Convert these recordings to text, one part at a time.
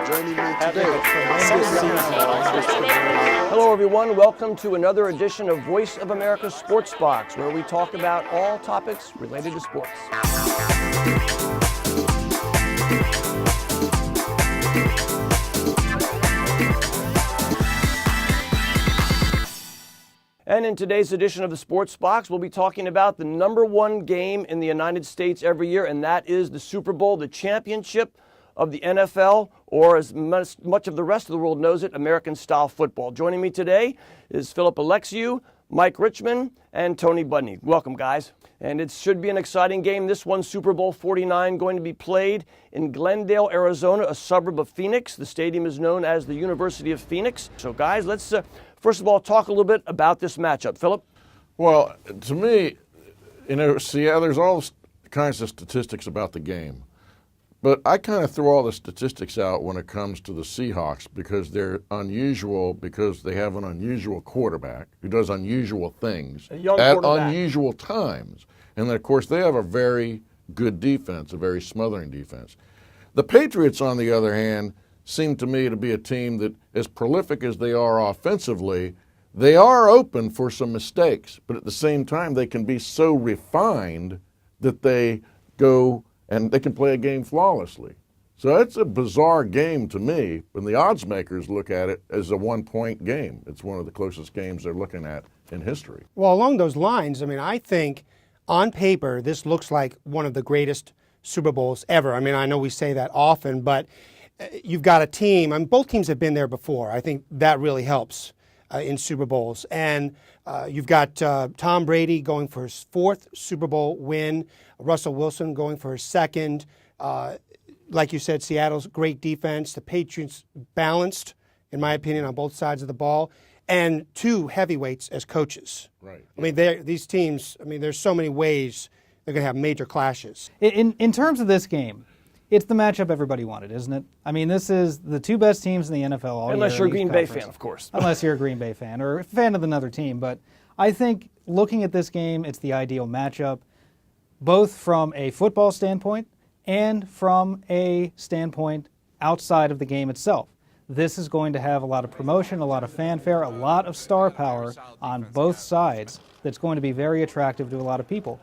joining me today. Hello, everyone. Welcome to another edition of Voice of America Sports Box, where we talk about all topics related to sports. And in today's edition of the Sports Box, we'll be talking about the number one game in the United States every year, and that is the Super Bowl, the championship of the NFL, or as much of the rest of the world knows it, American-style football. Joining me today is Philip Alexiou, Mike Richmond, and Tony Budney. Welcome, guys. And it should be an exciting game. This one, Super Bowl 49, going to be played in Glendale, Arizona, a suburb of Phoenix. The stadium is known as the University of Phoenix. So, guys, let's first of all talk a little bit about this matchup. Philip? Well, to me, Seattle, there's all kinds of statistics about the game. But I kind of throw all the statistics out when it comes to the Seahawks because they're unusual, because they have an unusual quarterback who does unusual things at unusual times. And then, of course, they have a very good defense, a very smothering defense. The Patriots, on the other hand, seem to me to be a team that, as prolific as they are offensively, they are open for some mistakes. But at the same time, they can be so refined that they go and they can play a game flawlessly. So it's a bizarre game to me when the odds makers look at it as a one-point game. It's one of the closest games they're looking at in history. Well, along those lines, I think on paper this looks like one of the greatest Super Bowls ever. I know we say that often, but you've got a team, both teams have been there before. I think that really helps in Super Bowls. And you've got Tom Brady going for his fourth Super Bowl win, Russell Wilson going for his second. Like you said, Seattle's great defense. The Patriots balanced, in my opinion, on both sides of the ball. And two heavyweights as coaches. Right. These teams, there's so many ways they're going to have major clashes. In terms of this game, it's the matchup everybody wanted, isn't it? This is the two best teams in the NFL all year. Unless you're a Green Bay fan, of course. Unless you're a Green Bay fan or a fan of another team. But I think looking at this game, it's the ideal matchup, both from a football standpoint and from a standpoint outside of the game itself. This is going to have a lot of promotion, a lot of fanfare, a lot of star power on both sides that's going to be very attractive to a lot of people.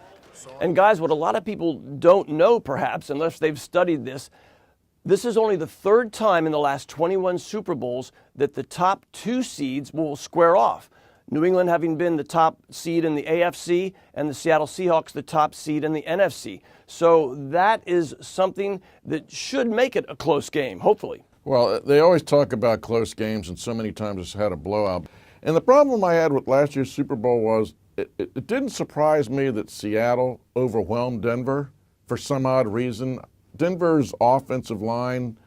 And guys, what a lot of people don't know, perhaps, unless they've studied this is only the third time in the last 21 Super Bowls that the top two seeds will square off. New England having been the top seed in the AFC and the Seattle Seahawks the top seed in the NFC. So that is something that should make it a close game, hopefully. Well, they always talk about close games, and so many times it's had a blowout. And the problem I had with last year's Super Bowl was it didn't surprise me that Seattle overwhelmed Denver for some odd reason. Denver's offensive line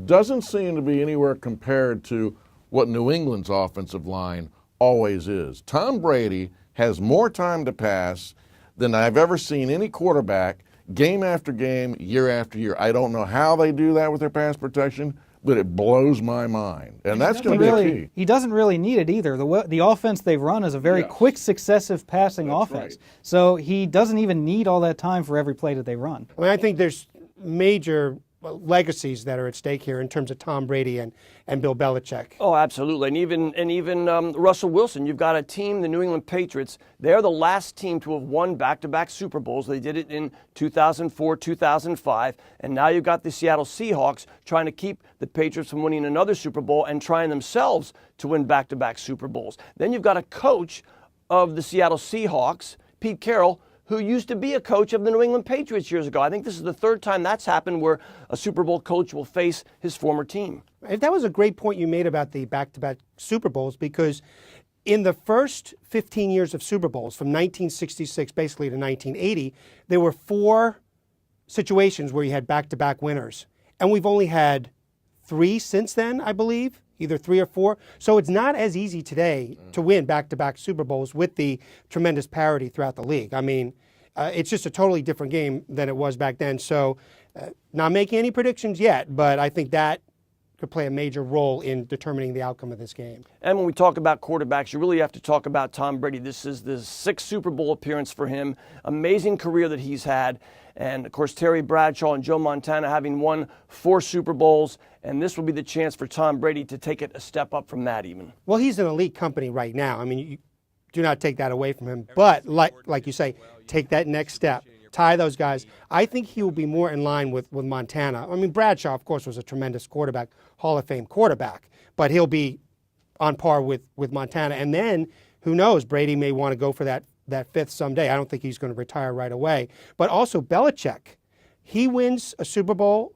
doesn't seem to be anywhere compared to what New England's offensive line always is. Tom Brady has more time to pass than I've ever seen any quarterback game after game, year after year. I don't know how they do that with their pass protection, but it blows my mind. And that's going to be a key. He doesn't really need it either. The offense they've run is a very quick, successive passing offense. Right. So he doesn't even need all that time for every play that they run. I think there's major legacies that are at stake here in terms of Tom Brady and Bill Belichick. Oh, absolutely. And even Russell Wilson. You've got a team, the New England Patriots. They're the last team to have won back-to-back Super Bowls. They did it in 2004, 2005. And now you've got the Seattle Seahawks trying to keep the Patriots from winning another Super Bowl and trying themselves to win back-to-back Super Bowls. Then you've got a coach of the Seattle Seahawks, Pete Carroll, who used to be a coach of the New England Patriots years ago. I think this is the third time that's happened where a Super Bowl coach will face his former team. That was a great point you made about the back-to-back Super Bowls, because in the first 15 years of Super Bowls, from 1966 basically to 1980, there were 4 situations where you had back-to-back winners. And we've only had 3 since then, I believe, either 3 or 4. So it's not as easy today to win back-to-back Super Bowls with the tremendous parity throughout the league. It's just a totally different game than it was back then. So not making any predictions yet, but I think that could play a major role in determining the outcome of this game. And when we talk about quarterbacks, you really have to talk about Tom Brady. This is the 6th Super Bowl appearance for him. Amazing career that he's had. And, of course, Terry Bradshaw and Joe Montana having won 4 Super Bowls. And this will be the chance for Tom Brady to take it a step up from that even. Well, he's an elite company right now. I mean, you do not take that away from him. But like you say, take that next step. Tie those guys. I think he will be more in line with Montana. I mean, Bradshaw, of course, was a tremendous quarterback, Hall of Fame quarterback. But he'll be on par with Montana. And then, who knows, Brady may want to go for that 5th someday. I don't think he's going to retire right away. But also Belichick. He wins a Super Bowl.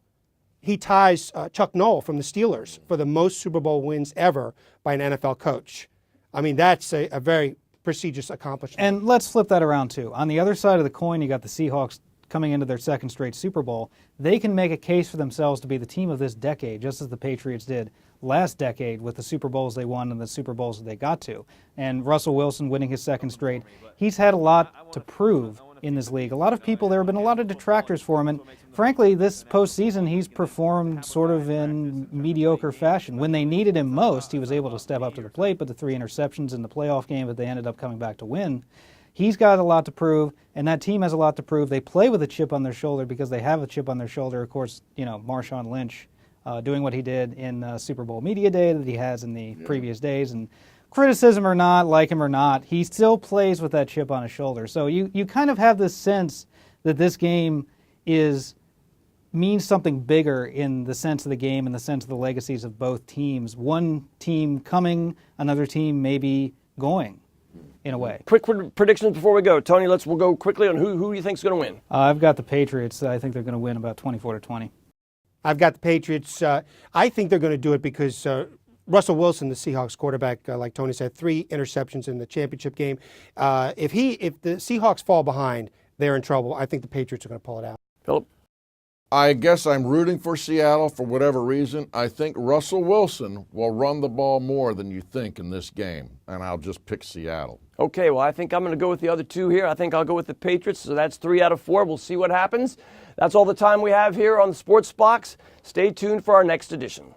He ties Chuck Noll from the Steelers for the most Super Bowl wins ever by an NFL coach. I mean, that's a very prestigious accomplishment. And let's flip that around, too. On the other side of the coin, you got the Seahawks coming into their 2nd straight Super Bowl. They can make a case for themselves to be the team of this decade, just as the Patriots did last decade with the Super Bowls they won and the Super Bowls that they got to. And Russell Wilson winning his 2nd straight. He's had a lot to prove in this league. A lot of people, there have been a lot of detractors for him, and frankly, this postseason, he's performed sort of in mediocre fashion. When they needed him most, he was able to step up to the plate, but the 3 interceptions in the playoff game that they ended up coming back to win. He's got a lot to prove, and that team has a lot to prove. They play with a chip on their shoulder because they have a chip on their shoulder. Of course, Marshawn Lynch doing what he did in Super Bowl Media Day that he has in the previous days, and criticism or not, like him or not, he still plays with that chip on his shoulder. So you kind of have this sense that this game means something bigger in the sense of the game and the sense of the legacies of both teams. One team coming, another team maybe going, in a way. Quick predictions before we go. Tony, we'll go quickly on who you think is going to win. I've got the Patriots. I think they're going to win about 24-20. I've got the Patriots. I think they're going to do it because Russell Wilson, the Seahawks quarterback, like Tony said, 3 interceptions in the championship game. If the Seahawks fall behind, they're in trouble. I think the Patriots are going to pull it out. Philip? I guess I'm rooting for Seattle for whatever reason. I think Russell Wilson will run the ball more than you think in this game, and I'll just pick Seattle. Okay, well, I think I'm going to go with the other 2 here. I think I'll go with the Patriots, so that's 3 out of 4. We'll see what happens. That's all the time we have here on the Sports Box. Stay tuned for our next edition.